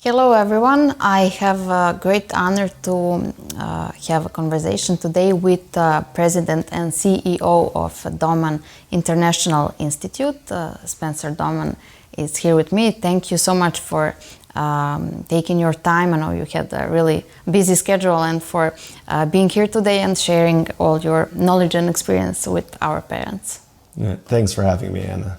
Hello everyone, I have a great honor to have a conversation today with President and CEO of Doman International Institute. Spencer Doman is here with me. Thank you so much for taking your time. I know you had a really busy schedule and for being here today and sharing all your knowledge and experience with our parents. Yeah, thanks for having me, Anna.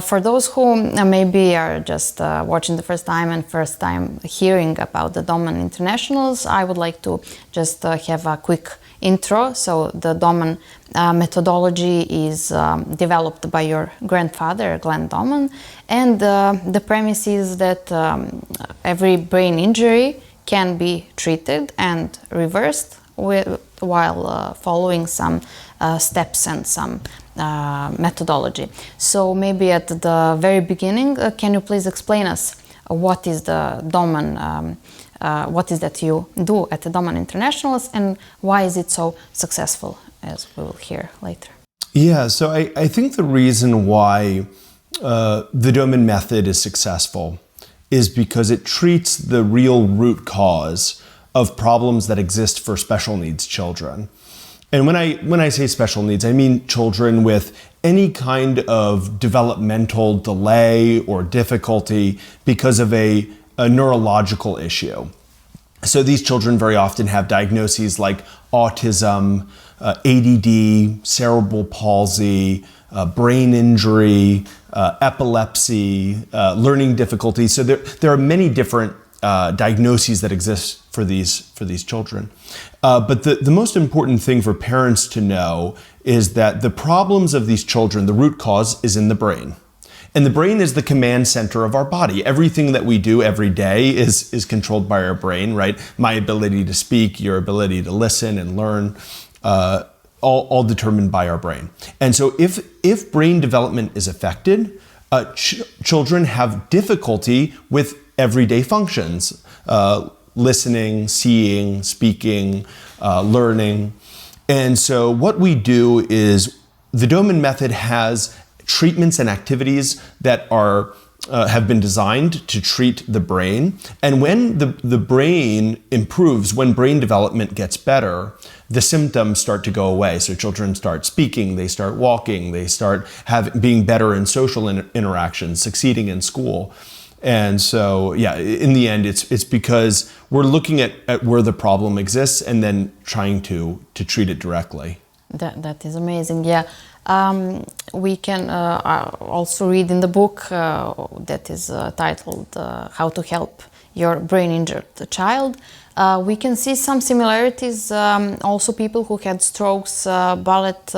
For those who maybe are just watching the first time and first time hearing about the Doman Internationals, I would like to just have a quick intro. So the Doman methodology is developed by your grandfather, Glena Domana, and the premise is that every brain injury can be treated and reversed while following some steps and some methodology. So maybe at the very beginning, can you please explain us what is the Doman, what is that you do at the Doman Internationals and why is it so successful, as we will hear later? Yeah, so I think the reason why the Doman method is successful is because it treats the real root cause of problems that exist for special needs children. And when I say special needs, I mean children with any kind of developmental delay or difficulty because of a neurological issue. So these children very often have diagnoses like autism, ADD, cerebral palsy, brain injury, epilepsy, learning difficulties. So there are many different diagnoses that exist for these children. But the most important thing for parents to know is that the problems of these children, the root cause is in the brain. And the brain is the command center of our body. Everything that we do every day is controlled by our brain, right? My ability to speak, your ability to listen and learn, all determined by our brain. And so if brain development is affected, children have difficulty with everyday functions, listening, seeing, speaking, learning. And so what we do is the Doman method has treatments and activities that are have been designed to treat the brain. And when the brain improves, when brain development gets better, the symptoms start to go away. So children start speaking, they start walking, they start being better in social interactions, succeeding in school. And so, yeah, in the end, it's because we're looking at where the problem exists and then trying to treat it directly. That is amazing, yeah. We can also read in the book that is titled How to Help Your Brain Injured Child. We can see some similarities, also people who had strokes, bullet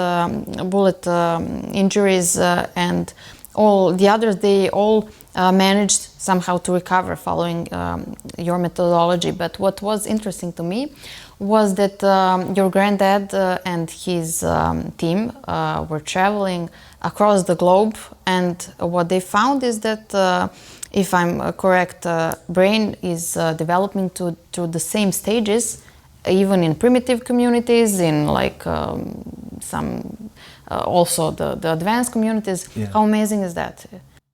injuries and all the others, they all managed somehow to recover following your methodology. But what was interesting to me was that your granddad and his team were traveling across the globe, and what they found is that, if I'm correct, brain is developing to the same stages, even in primitive communities, in like some also the advanced communities. Yeah. How amazing is that?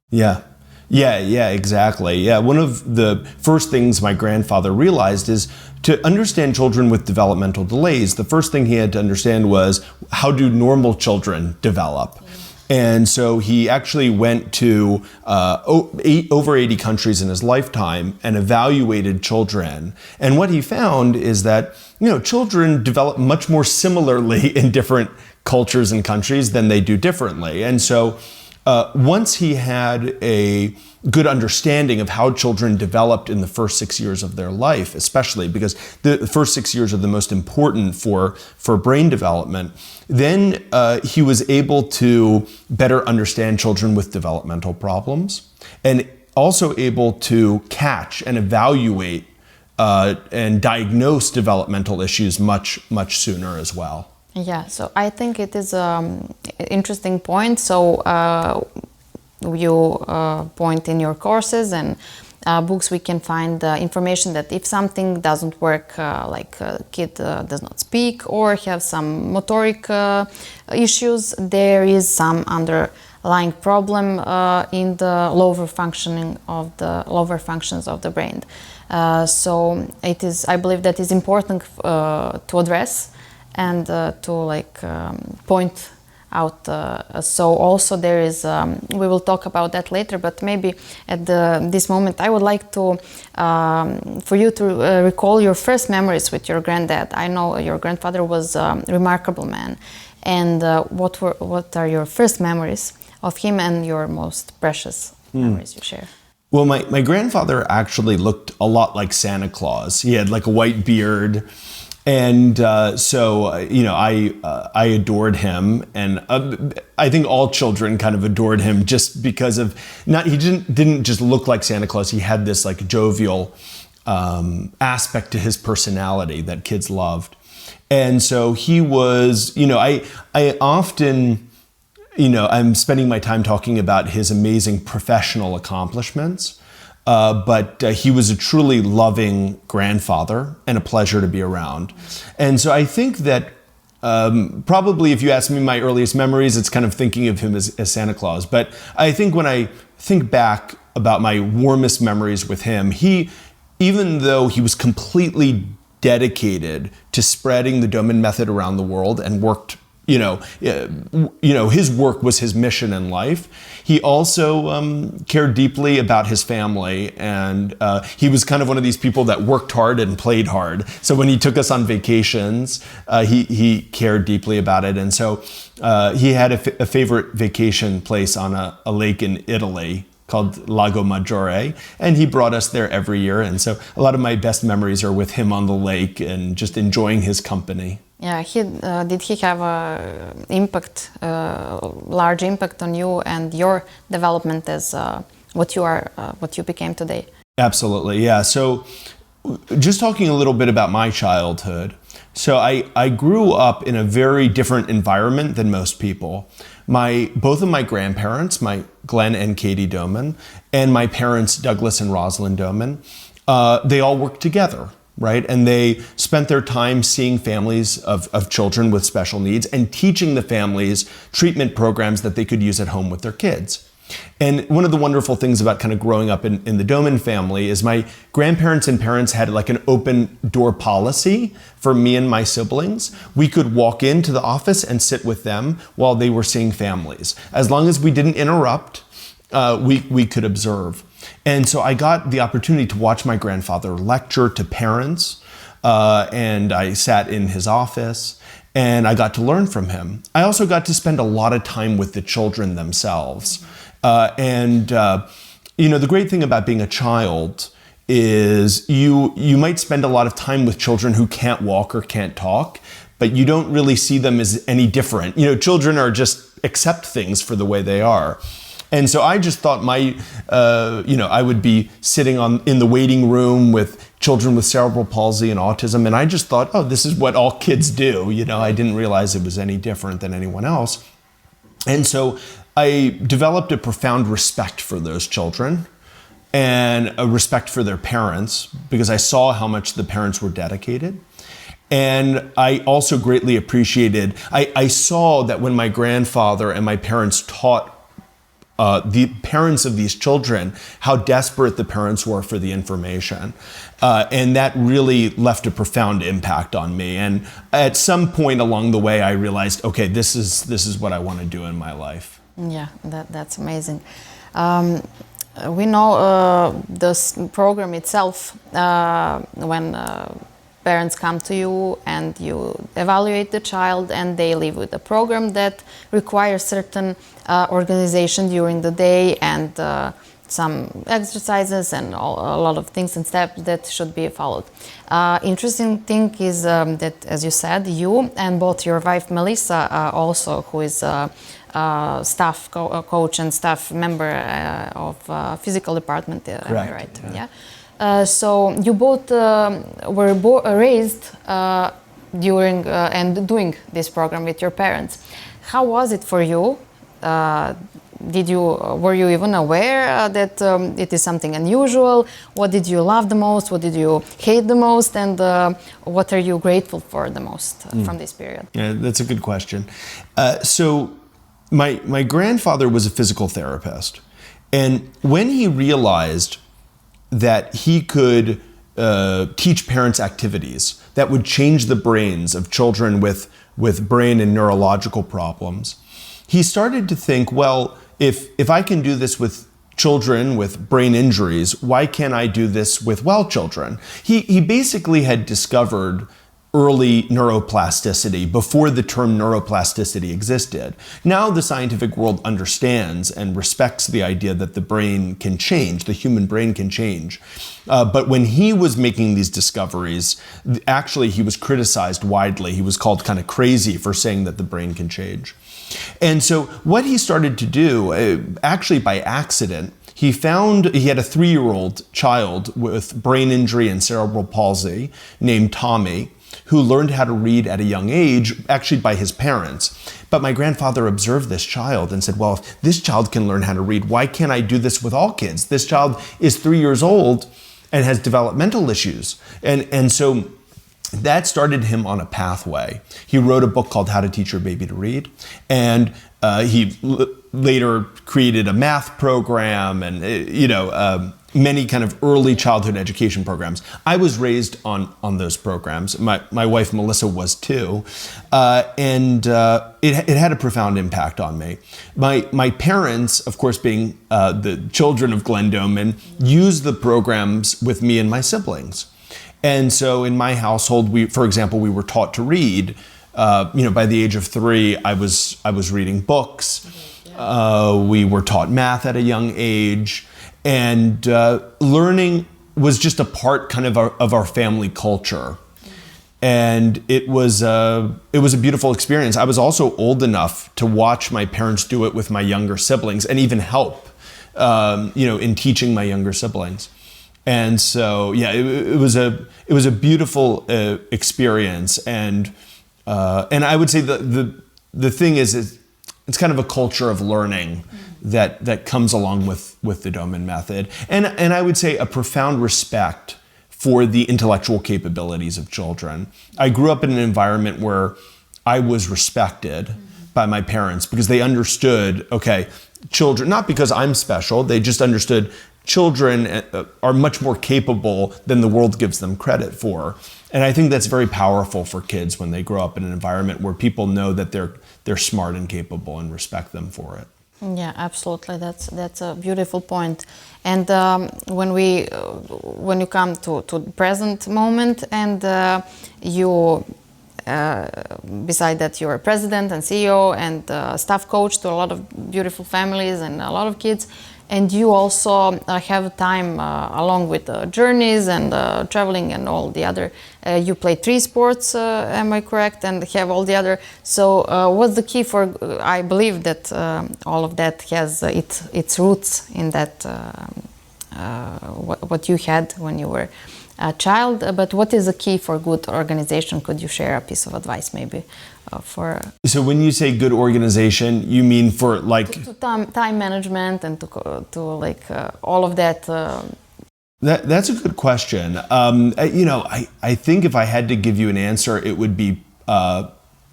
Yeah, exactly. Yeah, one of the first things my grandfather realized is to understand children with developmental delays, the first thing he had to understand was how do normal children develop? And so he actually went to over 80 countries in his lifetime and evaluated children. And what he found is that, children develop much more similarly in different cultures and countries than they do differently. And so once he had a good understanding of how children developed in the first 6 years of their life, especially because the first 6 years are the most important for brain development, then he was able to better understand children with developmental problems and also able to catch and evaluate and diagnose developmental issues much sooner as well. Yeah, so I think it is an interesting point. So you point in your courses and books we can find information that if something doesn't work, like a kid does not speak or have some motoric issues, there is some underlying problem in the lower functions of the brain. So it is, I believe that is important to address and to point out. So also there is, we will talk about that later, but maybe at this moment I would like to, for you to recall your first memories with your granddad. I know your grandfather was a remarkable man. And what are your first memories of him and your most precious memories you share? Well, my grandfather actually looked a lot like Santa Claus. He had like a white beard. And so, you know, I adored him, and I think all children kind of adored him just because of he didn't just look like Santa Claus. He had this like jovial aspect to his personality that kids loved, and so he was, you know, I often, you know, I'm spending my time talking about his amazing professional accomplishments. But he was a truly loving grandfather and a pleasure to be around. And so I think that probably if you ask me my earliest memories, it's kind of thinking of him as Santa Claus. But I think when I think back about my warmest memories with him, even though he was completely dedicated to spreading the Doman method around the world and worked, you know, his work was his mission in life. He also cared deeply about his family, and he was kind of one of these people that worked hard and played hard. So when he took us on vacations, he cared deeply about it. And so he had a favorite vacation place on a lake in Italy called Lago Maggiore, and he brought us there every year. And so a lot of my best memories are with him on the lake and just enjoying his company. Yeah, did he have a large impact on you and your development as what you became today? Absolutely, yeah. So just talking a little bit about my childhood. So I grew up in a very different environment than most people. Both of my grandparents, my Glenn and Katie Doman, and my parents, Douglas and Rosalind Doman, they all worked together. Right? And they spent their time seeing families of children with special needs and teaching the families treatment programs that they could use at home with their kids. And one of the wonderful things about kind of growing up in the Doman family is my grandparents and parents had like an open door policy for me and my siblings. We could walk into the office and sit with them while they were seeing families. As long as we didn't interrupt, we could observe. And so I got the opportunity to watch my grandfather lecture to parents, and I sat in his office, and I got to learn from him. I also got to spend a lot of time with the children themselves. You know, the great thing about being a child is you might spend a lot of time with children who can't walk or can't talk, but you don't really see them as any different. You know, children are just accept things for the way they are. And so I just thought I would be sitting in the waiting room with children with cerebral palsy and autism, and I just thought, oh, this is what all kids do. You know, I didn't realize it was any different than anyone else. And so I developed a profound respect for those children and a respect for their parents because I saw how much the parents were dedicated. And I also greatly appreciated, I saw that when my grandfather and my parents taught the parents of these children, how desperate the parents were for the information. And that really left a profound impact on me. And at some point along the way, I realized, okay, this is what I want to do in my life. Yeah, that's amazing. We know this program itself, when parents come to you and you evaluate the child and they live with a program that requires certain organization during the day and some exercises and a lot of things and steps that should be followed. Interesting thing is that, as you said, you and both your wife Melissa also, who is staff coach and staff member of physical department, am I right? Yeah. So you both were raised during and doing this program with your parents. How was it for you? Were you even aware that it is something unusual? What did you love the most? What did you hate the most? And what are you grateful for the most from this period? Yeah, that's a good question. So my grandfather was a physical therapist. And when he realized that he could teach parents activities that would change the brains of children with brain and neurological problems, he started to think, well, if I can do this with children with brain injuries, why can't I do this with well children? He basically had discovered early neuroplasticity before the term neuroplasticity existed. Now the scientific world understands and respects the idea that the brain can change, the human brain can change. But when he was making these discoveries, actually he was criticized widely. He was called kind of crazy for saying that the brain can change. And so what he started to do, actually by accident, he had a 3-year-old child with brain injury and cerebral palsy named Tommy, who learned how to read at a young age, actually by his parents. But my grandfather observed this child and said, well, if this child can learn how to read, why can't I do this with all kids? This child is 3 years old and has developmental issues. And so that started him on a pathway. He wrote a book called How to Teach Your Baby to Read. And he later created a math program and, many kind of early childhood education programs. I was raised on those programs. My wife, Melissa, was too. And it had a profound impact on me. My parents, of course, being the children of Glena Domana, used the programs with me and my siblings. And so in my household, for example, we were taught to read. By the age of 3, I was reading books. We were taught math at a young age. And learning was just a part kind of our family culture. And it was a beautiful experience. I was also old enough to watch my parents do it with my younger siblings and even help, in teaching my younger siblings. And so, yeah, it was a beautiful experience. And I would say the thing is it's kind of a culture of learning that comes along with the Doman method. And I would say a profound respect for the intellectual capabilities of children. I grew up in an environment where I was respected by my parents because they understood, okay, children, not because I'm special, they just understood children are much more capable than the world gives them credit for. And I think that's very powerful for kids when they grow up in an environment where people know that they're smart and capable and respect them for it. Yeah, absolutely. That's a beautiful point. And when you come to the present moment, and you beside that you're a president and CEO and staff coach to a lot of beautiful families and a lot of kids, and you also have time along with journeys and traveling and all the other. You play 3 sports, am I correct? And have all the other. So what's the key for? I believe that all of that has its roots in that what you had when you were a child. But what is the key for good organization? Could you share a piece of advice, maybe? So when you say good organization, you mean for like to time management and to like all of that. That's a good question. I think if I had to give you an answer, it would be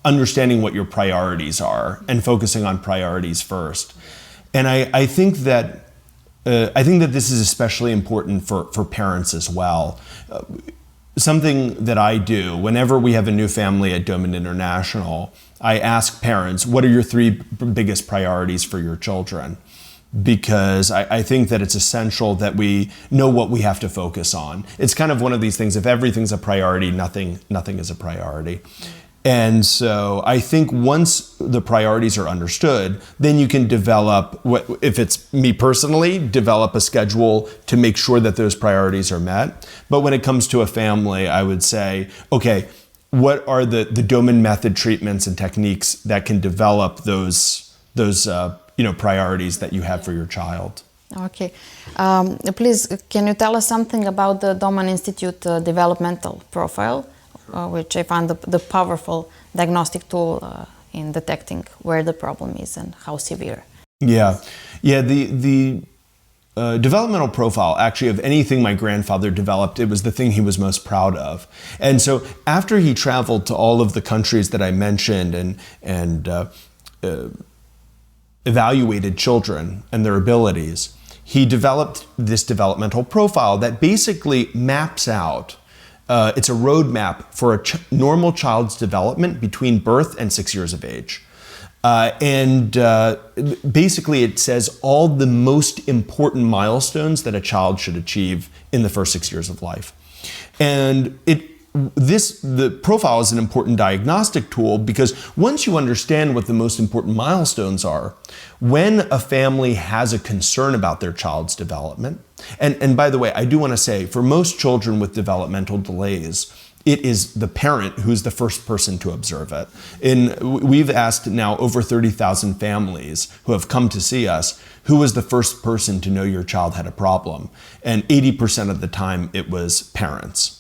understanding what your priorities are and focusing on priorities first. And I think that this is especially important for parents as well. Something that I do whenever we have a new family at Doman International, I ask parents, what are your 3 biggest priorities for your children? Because I think that it's essential that we know what we have to focus on. It's kind of one of these things, if everything's a priority, nothing is a priority. And so I think once the priorities are understood, then you can develop, if it's me personally, develop a schedule to make sure that those priorities are met. But when it comes to a family, I would say, okay, what are the Doman method treatments and techniques that can develop those priorities that you have for your child? Okay. Please, can you tell us something about the Doman Institute developmental profile? Which I found the powerful diagnostic tool in detecting where the problem is and how severe. Yeah. The developmental profile, actually, of anything my grandfather developed, it was the thing he was most proud of. And so after he traveled to all of the countries that I mentioned and evaluated children and their abilities, he developed this developmental profile that basically maps out, it's a roadmap for a normal child's development between birth and 6 years of age. Basically it says all the most important milestones that a child should achieve in the first 6 years of life. And the profile is an important diagnostic tool because once you understand what the most important milestones are, when a family has a concern about their child's development, and by the way, I do want to say, for most children with developmental delays, it is the parent who's the first person to observe it. We've asked now over 30,000 families who have come to see us, who was the first person to know your child had a problem? And 80% of the time it was parents.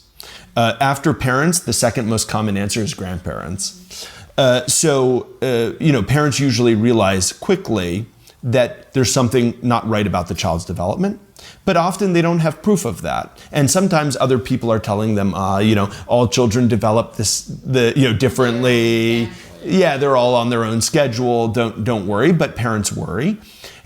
After parents, the second most common answer is grandparents. Parents usually realize quickly that there's something not right about the child's development, but often they don't have proof of that. And sometimes other people are telling them, all children develop differently. Yeah, they're all on their own schedule. Don't worry, but parents worry.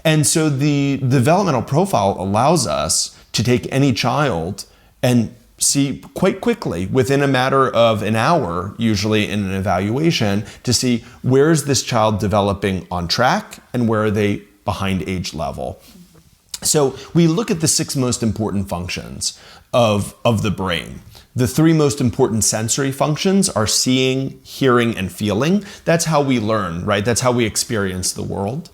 And so the developmental profile allows us to take any child and see quite quickly, within a matter of an hour, usually in an evaluation, to see where is this child developing on track and where are they behind age level. So we look at the 6 most important functions of the brain. The 3 most important sensory functions are seeing, hearing, and feeling. That's how we learn, right? That's how we experience the world.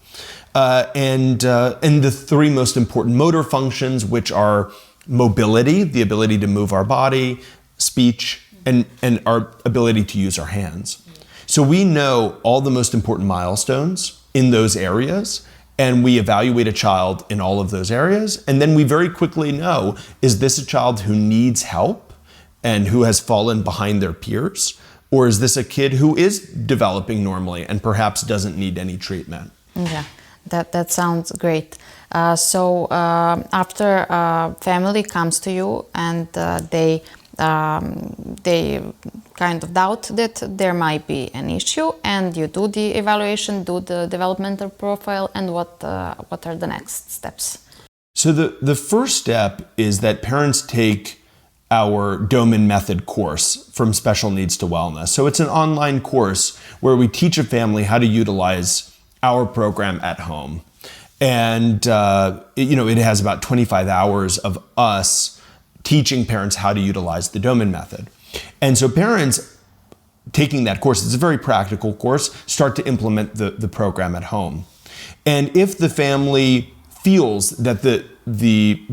And the 3 most important motor functions, which are mobility, the ability to move our body, speech, and our ability to use our hands. So we know all the most important milestones in those areas, and we evaluate a child in all of those areas, and then we very quickly know, is this a child who needs help and who has fallen behind their peers? Or is this a kid who is developing normally and perhaps doesn't need any treatment? Yeah, that sounds great. After a family comes to you and they kind of doubt that there might be an issue, and you do the evaluation, do the developmental profile, and what are the next steps? So the first step is that parents take our Doman method course, From Special Needs to Wellness. So it's an online course where we teach a family how to utilize our program at home. And, it has about 25 hours of us teaching parents how to utilize the Doman method. And so parents taking that course, it's a very practical course, start to implement the program at home. And if the family feels that the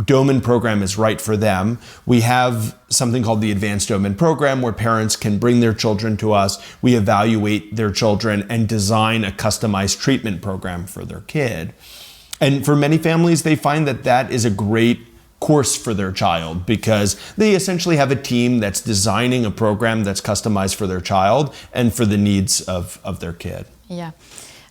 Doman program is right for them, we have something called the Advanced Doman program where parents can bring their children to us. We evaluate their children and design a customized treatment program for their kid. And for many families, they find that is a great course for their child because they essentially have a team that's designing a program that's customized for their child and for the needs of their kid. Yeah.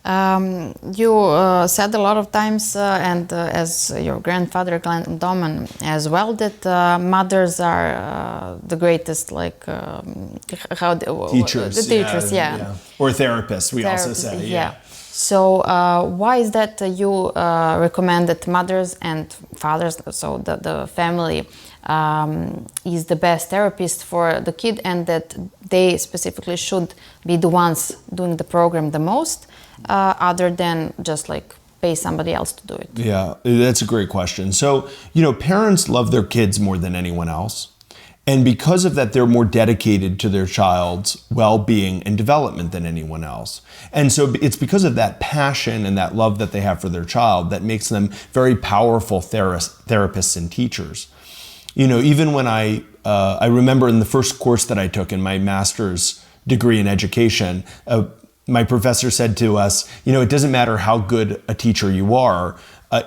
You said a lot of times, and as your grandfather, Glena Domana, as well, that mothers are the greatest, teachers. The teachers, yeah. Or therapists, we also say. Yeah. So why is that you recommend that mothers and fathers, so the family, is the best therapist for the kid, and that they specifically should be the ones doing the program the most, other than just pay somebody else to do it? Yeah, that's a great question. So, parents love their kids more than anyone else. And because of that, they're more dedicated to their child's well-being and development than anyone else. And so it's because of that passion and that love that they have for their child that makes them very powerful therapists and teachers. Even when I remember in the first course that I took in my master's degree in education, my professor said to us, it doesn't matter how good a teacher you are,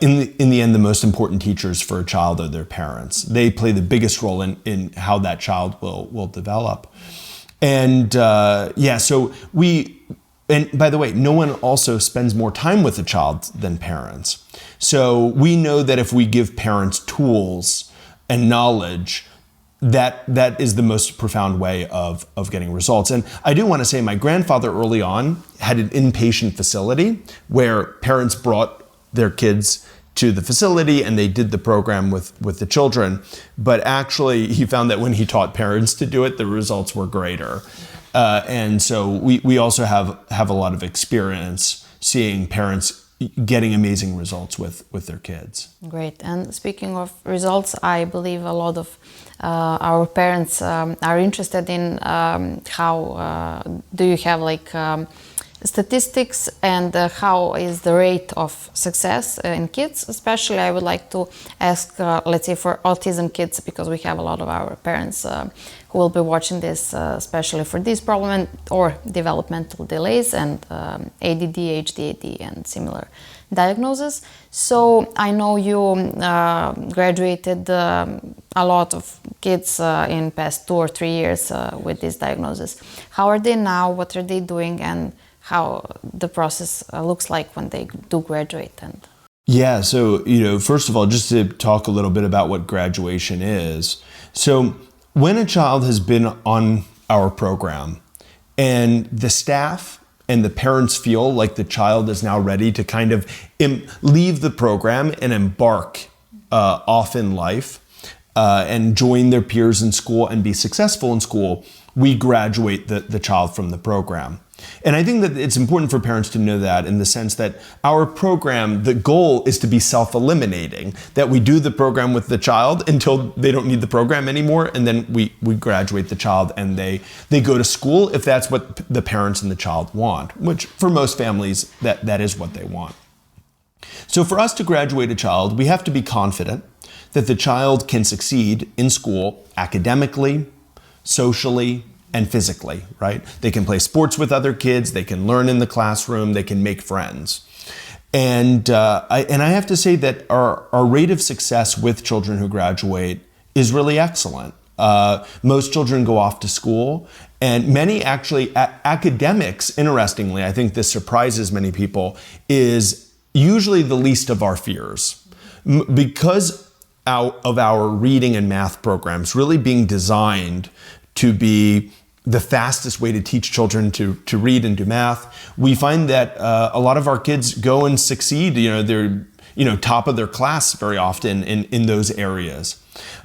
in the end, the most important teachers for a child are their parents. They play the biggest role in how that child will develop. And and by the way, no one also spends more time with a child than parents. So we know that if we give parents tools and knowledge, that is the most profound way of getting results. And I do want to say my grandfather early on had an inpatient facility where parents brought their kids to the facility and they did the program with the children. But actually he found that when he taught parents to do it, the results were greater. And so we also have a lot of experience seeing parents getting amazing results with their kids. Great. And speaking of results, I believe a lot of our parents are interested in how do you have like statistics and how is the rate of success in kids. Especially I would like to ask, let's say for autism kids, because we have a lot of our parents who will be watching this, especially for this problem or developmental delays and ADD, HDAD and similar diagnoses. So I know you graduated a lot of kids in past 2 or 3 years with this diagnosis. How are they now? What are they doing? And how the process looks like when they do graduate? And yeah, so first of all, just to talk a little bit about what graduation is. So when a child has been on our program and the staff and the parents feel like the child is now ready to kind of leave the program and embark off in life and join their peers in school and be successful in school, we graduate the child from the program. And I think that it's important for parents to know that, in the sense that our program, the goal is to be self-eliminating, that we do the program with the child until they don't need the program anymore, and then we graduate the child and they go to school if that's what the parents and the child want, which for most families that is what they want. So for us to graduate a child, we have to be confident that the child can succeed in school academically, socially, and physically, right? They can play sports with other kids, they can learn in the classroom, they can make friends. And I have to say that our rate of success with children who graduate is really excellent. Most children go off to school, and many actually, academics, interestingly, I think this surprises many people, is usually the least of our fears. Because of our reading and math programs really being designed to be the fastest way to teach children to read and do math, we find that a lot of our kids go and succeed. They're top of their class very often in those areas.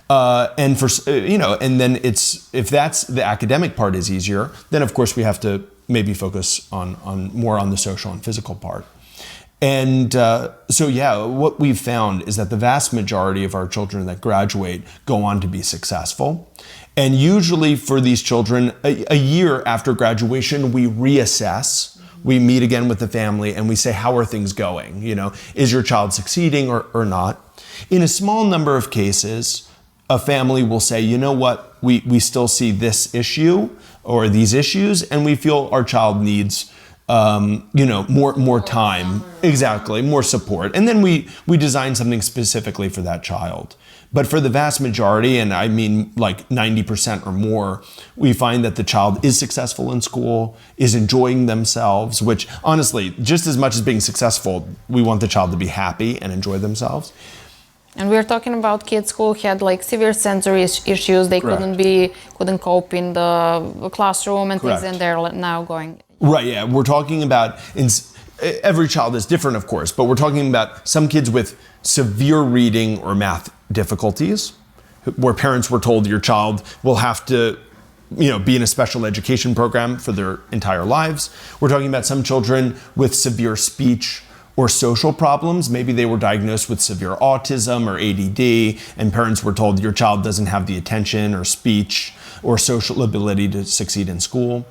And then if that's the academic part is easier, then of course we have to maybe focus on more on the social and physical part. And what we've found is that the vast majority of our children that graduate go on to be successful. And usually for these children, a year after graduation, we reassess. We meet again with the family and we say, how are things going? Is your child succeeding or not? In a small number of cases, a family will say, you know what, we still see this issue or these issues, and we feel our child needs more time, exactly, more support. And then we design something specifically for that child. But for the vast majority, and I mean like 90% or more, we find that the child is successful in school, is enjoying themselves, which honestly, just as much as being successful, we want the child to be happy and enjoy themselves. And we're talking about kids who had like severe sensory issues. They couldn't cope in the classroom and things, and they're now going. Right, yeah. We're talking about, every child is different, of course, but we're talking about some kids with severe reading or math difficulties, where parents were told your child will have to, be in a special education program for their entire lives. We're talking about some children with severe speech or social problems. Maybe they were diagnosed with severe autism or ADD, and parents were told your child doesn't have the attention or speech or social ability to succeed in school.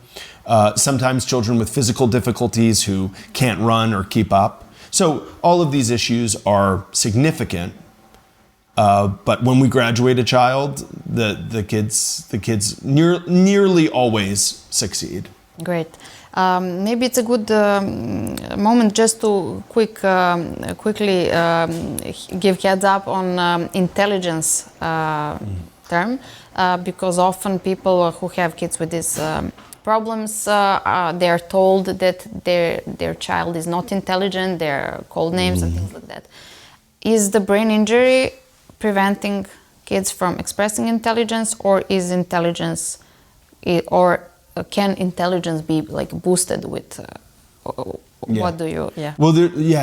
Sometimes children with physical difficulties who can't run or keep up. So all of these issues are significant. But when we graduate a child, the kids nearly always succeed. Great. Maybe it's a good moment just to quickly give heads up on intelligence term, because often people who have kids with these problems, they are told that their child is not intelligent. They're called names and things like that. Is the brain injury preventing kids from expressing intelligence, or is intelligence, can intelligence be like boosted with? What do you? Yeah. Well,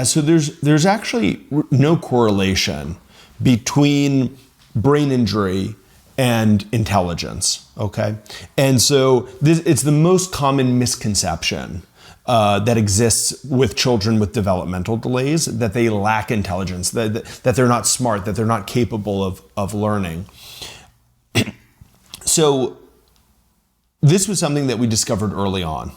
so there's actually no correlation between brain injury and intelligence. Okay, and so it's the most common misconception that exists with children with developmental delays, that they lack intelligence, that they're not smart, that they're not capable of learning. So this was something that we discovered early on.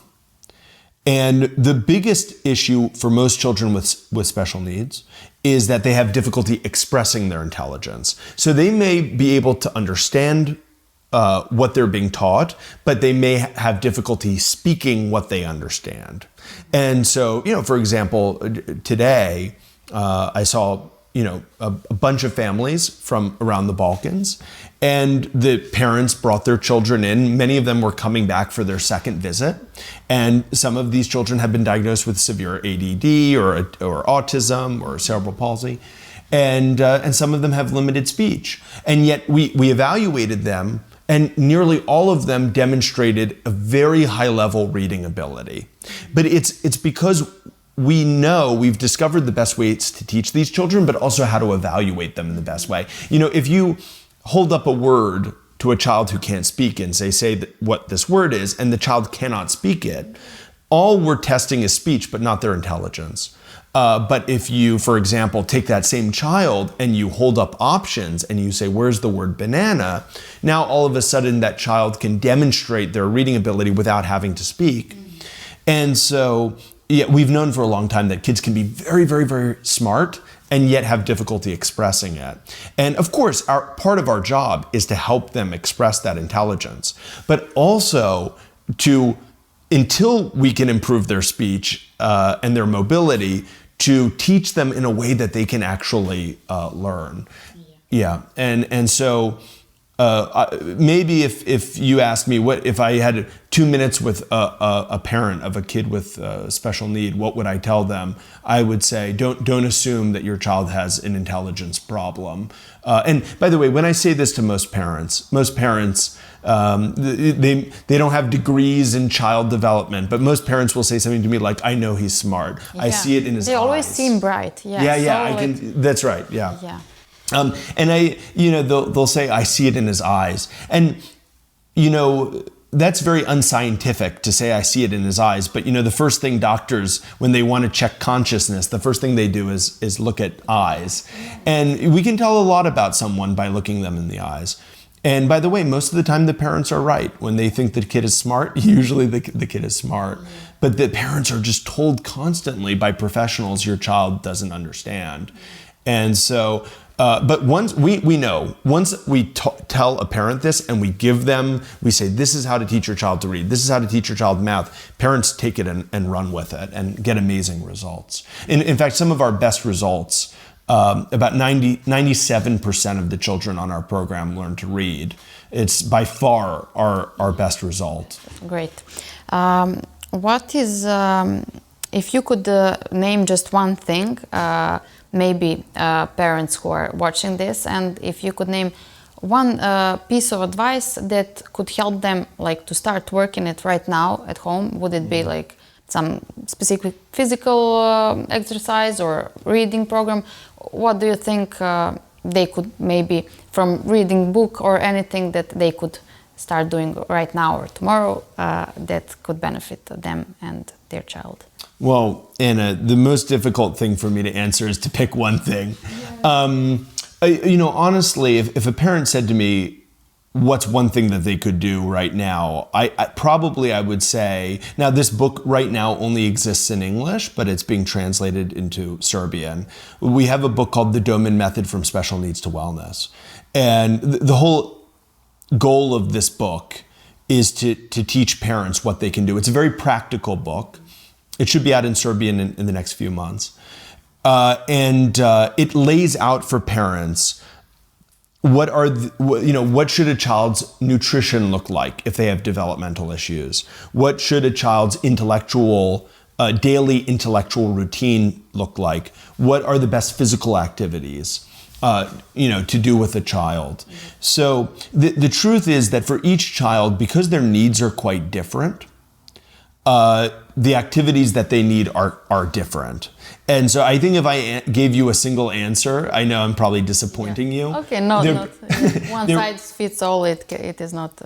And the biggest issue for most children with special needs is that they have difficulty expressing their intelligence. So they may be able to understand what they're being taught, but they may have difficulty speaking what they understand. And so, for example, today I saw, a bunch of families from around the Balkans, and the parents brought their children in. Many of them were coming back for their second visit, and some of these children have been diagnosed with severe ADD or autism or cerebral palsy, and some of them have limited speech. And yet we evaluated them, and nearly all of them demonstrated a very high level reading ability. But it's because we've discovered the best ways to teach these children, but also how to evaluate them in the best way. If you hold up a word to a child who can't speak and say what this word is, and the child cannot speak it, all we're testing is speech, but not their intelligence. But if you, for example, take that same child and you hold up options and you say, where's the word banana? Now all of a sudden that child can demonstrate their reading ability without having to speak. And so we've known for a long time that kids can be very, very, very smart and yet have difficulty expressing it. And of course, part of our job is to help them express that intelligence, but also until we can improve their speech and their mobility, to teach them in a way that they can actually learn. Yeah. And so maybe if you ask me if I had 2 minutes with a parent of a kid with special need, what would I tell them? I would say, don't assume that your child has an intelligence problem. And by the way, when I say this to most parents, they don't have degrees in child development, but most parents will say something to me like, I know he's smart. Yeah. I see it in his eyes. They always seem bright. Yeah. Yeah, that's right. Yeah. Yeah. And they'll say, I see it in his eyes. And, that's very unscientific to say I see it in his eyes. But, the first thing doctors, when they want to check consciousness, the first thing they do is look at eyes. And we can tell a lot about someone by looking them in the eyes. And by the way, most of the time the parents are right. When they think the kid is smart, usually the kid is smart. But the parents are just told constantly by professionals, your child doesn't understand. And so, but once we tell a parent this and we say, this is how to teach your child to read, this is how to teach your child math, parents take it and run with it and get amazing results. In fact, some of our best results, about 97% of the children on our program learn to read. It's by far our best result. Great. What is, if you could name just one thing, maybe parents who are watching this, and if you could name one piece of advice that could help them to start working it right now at home, would it be like some specific physical exercise or reading program? What do you think they could, maybe from reading book or anything that they could start doing right now or tomorrow that could benefit them and their child? Well, Anna, the most difficult thing for me to answer is to pick one thing. Yeah. Honestly, if a parent said to me, what's one thing that they could do right now? I would say, now this book right now only exists in English, but it's being translated into Serbian. We have a book called The Doman Method from Special Needs to Wellness. And the whole goal of this book is to teach parents what they can do. It's a very practical book. It should be out in Serbian in the next few months. And it lays out for parents what should a child's nutrition look like if they have developmental issues? What should a child's daily intellectual routine look like? What are the best physical activities? to do with a child. So the truth is that for each child, because their needs are quite different, the activities that they need are different. And so I think if I gave you a single answer, I know I'm probably disappointing you. Okay, not one size fits all. It is not.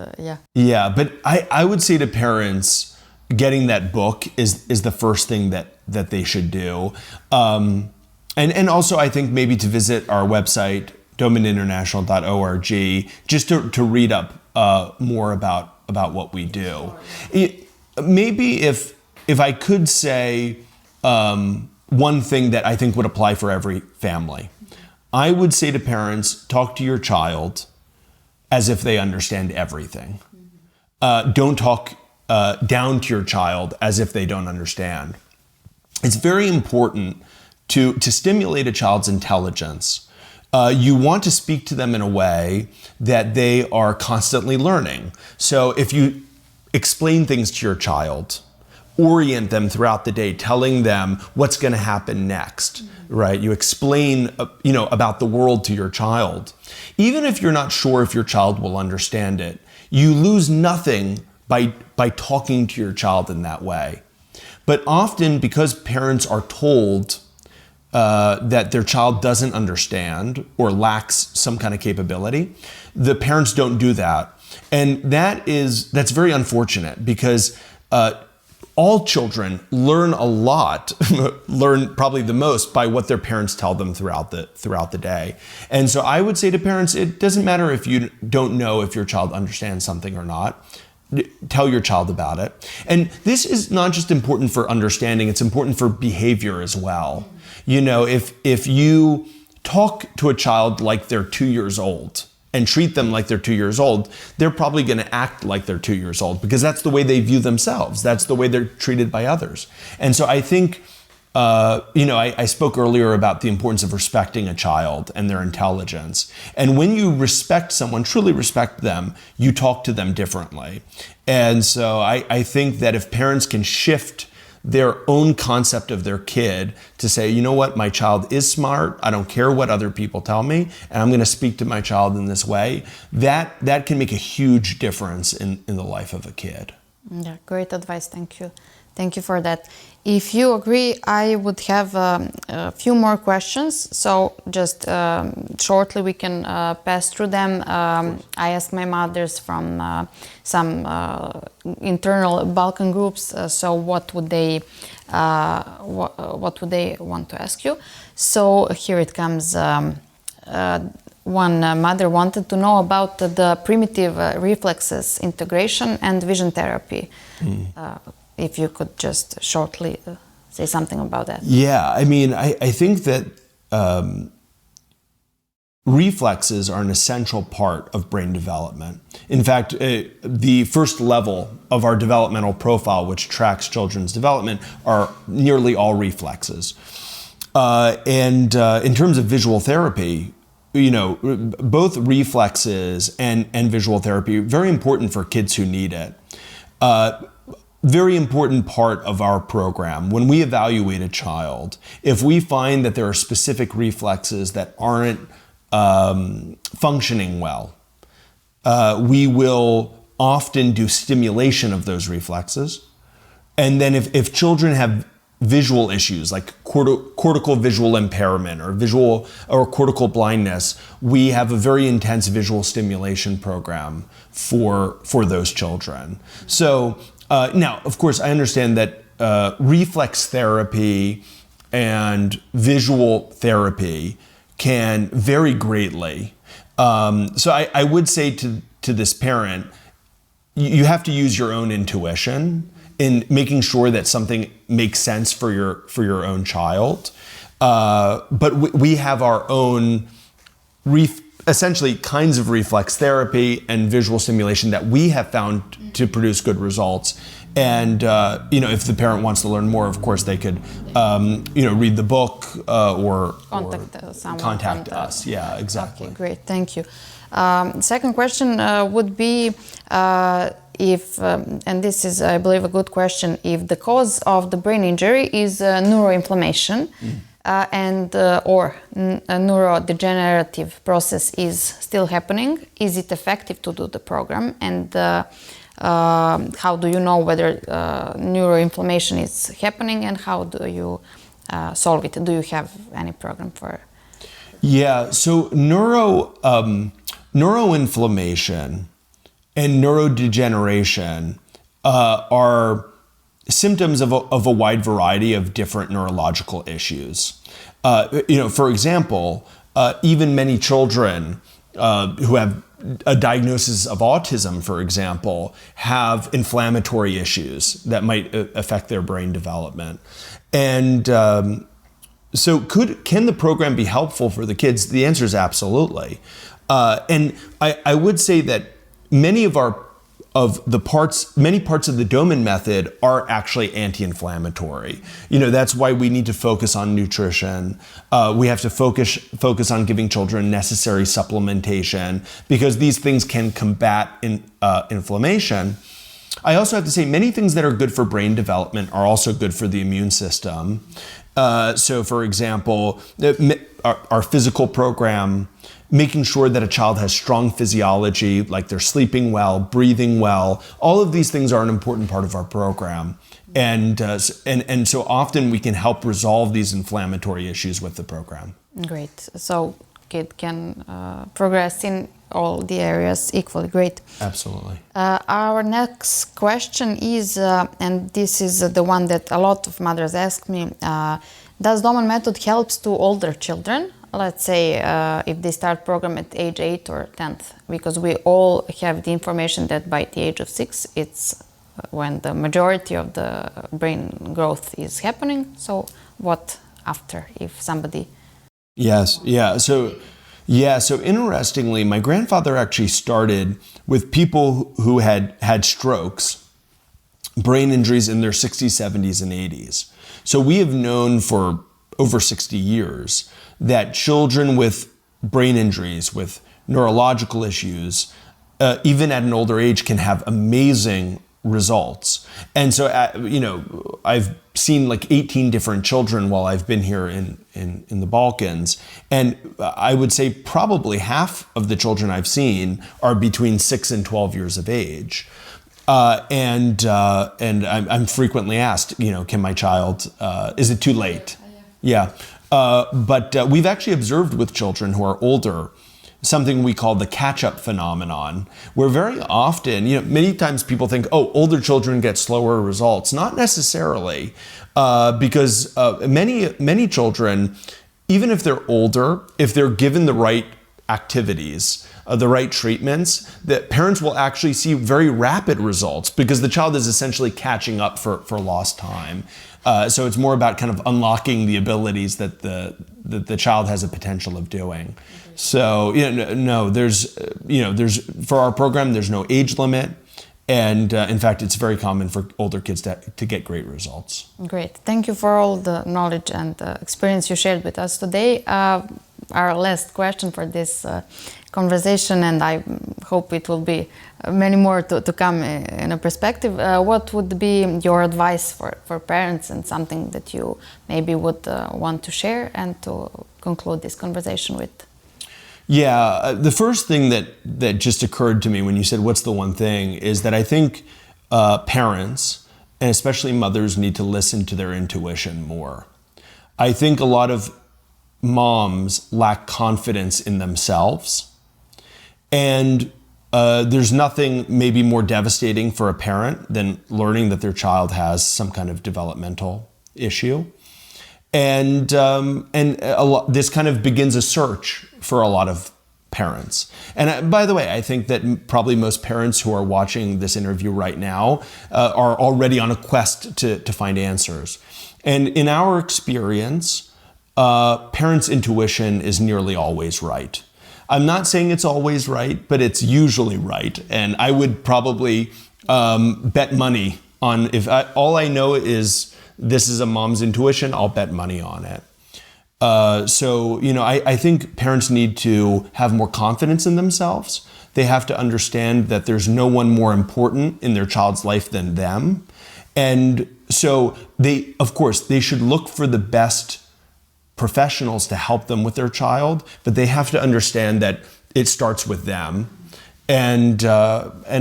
Yeah, but I would say to parents, getting that book is the first thing that they should do. And also I think maybe to visit our website, domaninternational.org, just to read up more about what we do. Maybe if I could say one thing that I think would apply for every family, I would say to parents, talk to your child as if they understand everything. Don't talk down to your child as if they don't understand. It's very important to stimulate a child's intelligence. You want to speak to them in a way that they are constantly learning. So if you explain things to your child, orient them throughout the day, telling them what's going to happen next, right? You explain, about the world to your child. Even if you're not sure if your child will understand it, you lose nothing by talking to your child in that way. But often, because parents are told that their child doesn't understand or lacks some kind of capability, the parents don't do that. And that's very unfortunate, because all children learn a lot, learn probably the most by what their parents tell them throughout the day. And so I would say to parents, it doesn't matter if you don't know if your child understands something or not. Tell your child about it. And this is not just important for understanding, it's important for behavior as well. If you talk to a child like they're 2 years old and treat them like they're 2 years old, they're probably going to act like they're 2 years old, because that's the way they view themselves. That's the way they're treated by others. And so I think, I spoke earlier about the importance of respecting a child and their intelligence. And when you respect someone, truly respect them, you talk to them differently. And so I think that if parents can shift their own concept of their kid to say, you know what, my child is smart, I don't care what other people tell me, and I'm going to speak to my child in this way, that can make a huge difference in the life of a kid. Yeah, great advice. Thank you. Thank you for that. If you agree, I would have a few more questions. So just shortly we can pass through them. I asked my mothers from some internal Balkan groups. So what would they want to ask you? So here it comes. One mother wanted to know about the primitive reflexes integration and vision therapy. If you could just shortly say something about that. Yeah, I think that reflexes are an essential part of brain development. In fact, the first level of our developmental profile, which tracks children's development, are nearly all reflexes. And in terms of visual therapy, both reflexes and visual therapy are very important for kids who need it. Very important part of our program. When we evaluate a child, if we find that there are specific reflexes that aren't functioning well, we will often do stimulation of those reflexes. And then if children have visual issues like cortical visual impairment or cortical blindness, we have a very intense visual stimulation program for those children. So now, of course, I understand that reflex therapy and visual therapy can vary greatly. So I would say to this parent, you have to use your own intuition in making sure that something makes sense for your own child. But we have our own essentially kinds of reflex therapy and visual stimulation that we have found to produce good results. And if the parent wants to learn more, of course they could read the book or contact us. Yeah, exactly. Okay, great, thank you. Second question would be if, and this is I believe a good question, if the cause of the brain injury is neuroinflammation, or a neurodegenerative process is still happening, is it effective to do the program? And how do you know whether neuroinflammation is happening, and how do you solve it? Do you have any program for? Yeah, so neuroinflammation and neurodegeneration are symptoms of a wide variety of different neurological issues. For example, even many children who have a diagnosis of autism, for example, have inflammatory issues that might affect their brain development. And so can the program be helpful for the kids? The answer is absolutely. And I would say that many parts of the Doman method are actually anti-inflammatory. That's why we need to focus on nutrition. We have to focus on giving children necessary supplementation, because these things can combat inflammation. I also have to say many things that are good for brain development are also good for the immune system. So for example, our physical program, making sure that a child has strong physiology, like they're sleeping well, breathing well, all of these things are an important part of our program. And so often we can help resolve these inflammatory issues with the program. Great. So kid can progress in all the areas equally. Great. Absolutely. Our next question is, and this is the one that a lot of mothers ask me, does Doman method helps to older children? Let's say if they start program at age 8 or 10th, because we all have the information that by the age of 6, it's when the majority of the brain growth is happening. So what after, if somebody... Yes, yeah. So interestingly, my grandfather actually started with people who had strokes, brain injuries in their 60s, 70s, and 80s. So we have known for over 60 years that children with brain injuries, with neurological issues, even at an older age, can have amazing results. And so, I've seen like 18 different children while I've been here in the Balkans. And I would say probably half of the children I've seen are between 6 and 12 years of age. And I'm frequently asked, can my child, is it too late? Yeah. But we've actually observed with children who are older something we call the catch-up phenomenon, where very often, many times people think, older children get slower results. Not necessarily, because many children, even if they're older, if they're given the right activities, the right treatments, that parents will actually see very rapid results, because the child is essentially catching up for lost time. So it's more about kind of unlocking the abilities that the child has a potential of doing. So there's for our program, there's no age limit. And in fact, it's very common for older kids to get great results. Great. Thank you for all the knowledge and experience you shared with us today. Our last question for this conversation, and I hope it will be many more to come in a perspective. What would be your advice for parents, and something that you maybe would want to share and to conclude this conversation with? Yeah, the first thing that just occurred to me when you said, what's the one thing, is that I think parents, and especially mothers, need to listen to their intuition more. I think a lot of moms lack confidence in themselves. And there's nothing maybe more devastating for a parent than learning that their child has some kind of developmental issue. And this kind of begins a search for a lot of parents. And by the way, I think that probably most parents who are watching this interview right now are already on a quest to find answers. And in our experience, parents' intuition is nearly always right. I'm not saying it's always right, but it's usually right. And I would probably bet money on, all I know is this is a mom's intuition, I'll bet money on it. So I think parents need to have more confidence in themselves. They have to understand that there's no one more important in their child's life than them. And so they should look for the best professionals to help them with their child, but they have to understand that it starts with them. And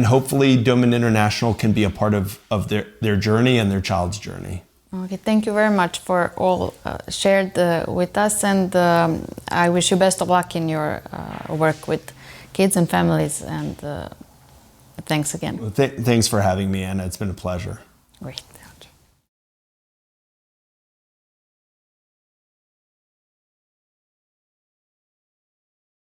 hopefully Doman International can be a part of their journey and their child's journey. Okay, thank you very much for all shared with us, and I wish you best of luck in your work with kids and families, and thanks again. Thanks for having me, Anna. It's been a pleasure. Great.